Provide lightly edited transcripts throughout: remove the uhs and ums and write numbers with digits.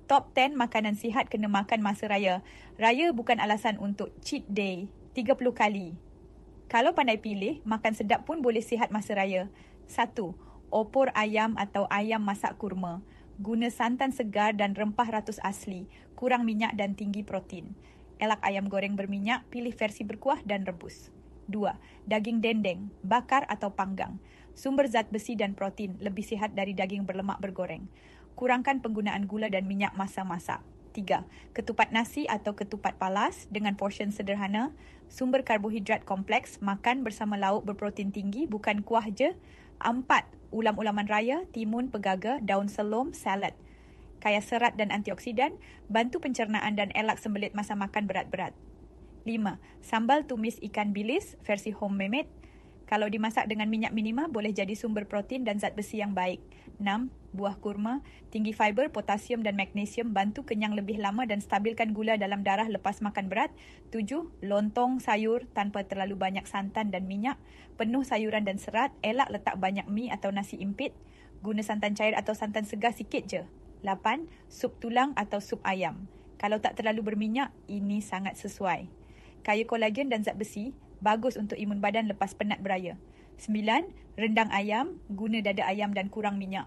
Top 10 makanan sihat kena makan masa raya. Raya bukan alasan untuk cheat day 30 kali. Kalau pandai pilih, makan sedap pun boleh sihat masa raya. 1. Opor ayam atau ayam masak kurma. Guna santan segar dan rempah ratus asli. Kurang minyak dan tinggi protein. Elak ayam goreng berminyak, pilih versi berkuah dan rebus. 2. Daging dendeng, bakar atau panggang. Sumber zat besi dan protein, lebih sihat dari daging berlemak bergoreng. Kurangkan penggunaan gula dan minyak masa masak. 3. Ketupat nasi atau ketupat palas dengan portion sederhana. Sumber karbohidrat kompleks, makan bersama lauk berprotein tinggi, bukan kuah je. 4. Ulam-ulaman raya, timun, pegaga, daun selom, salad. Kaya serat dan antioksidan, bantu pencernaan dan elak sembelit masa makan berat-berat. 5. Sambal tumis ikan bilis, versi homemade. Kalau dimasak dengan minyak minima, boleh jadi sumber protein dan zat besi yang baik. 6. Buah kurma, tinggi fiber, potasium dan magnesium, bantu kenyang lebih lama dan stabilkan gula dalam darah lepas makan berat. 7. Lontong sayur tanpa terlalu banyak santan dan minyak, penuh sayuran dan serat, elak letak banyak mi atau nasi impit. Guna santan cair atau santan segar sikit je. 8. Sup tulang atau sup ayam. Kalau tak terlalu berminyak, ini sangat sesuai. Kaya kolagen dan zat besi, bagus untuk imun badan lepas penat beraya. 9. Rendang ayam, guna dada ayam dan kurang minyak.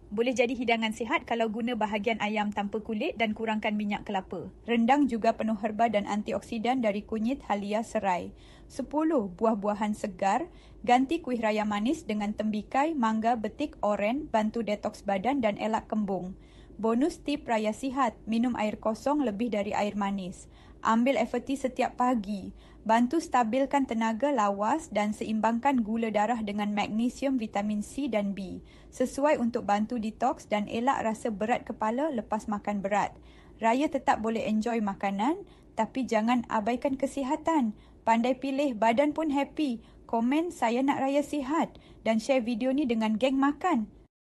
Boleh jadi hidangan sihat kalau guna bahagian ayam tanpa kulit dan kurangkan minyak kelapa. Rendang juga penuh herba dan antioksidan dari kunyit halia serai. 10. Buah-buahan segar, ganti kuih raya manis dengan tembikai, mangga, betik, oren, bantu detoks badan dan elak kembung. Bonus tip raya sihat, minum air kosong lebih dari air manis. Ambil FT setiap pagi. Bantu stabilkan tenaga lawas dan seimbangkan gula darah dengan magnesium, vitamin C dan B. Sesuai untuk bantu detoks dan elak rasa berat kepala lepas makan berat. Raya tetap boleh enjoy makanan, tapi jangan abaikan kesihatan. Pandai pilih, badan pun happy. Komen saya nak raya sihat dan share video ni dengan geng makan.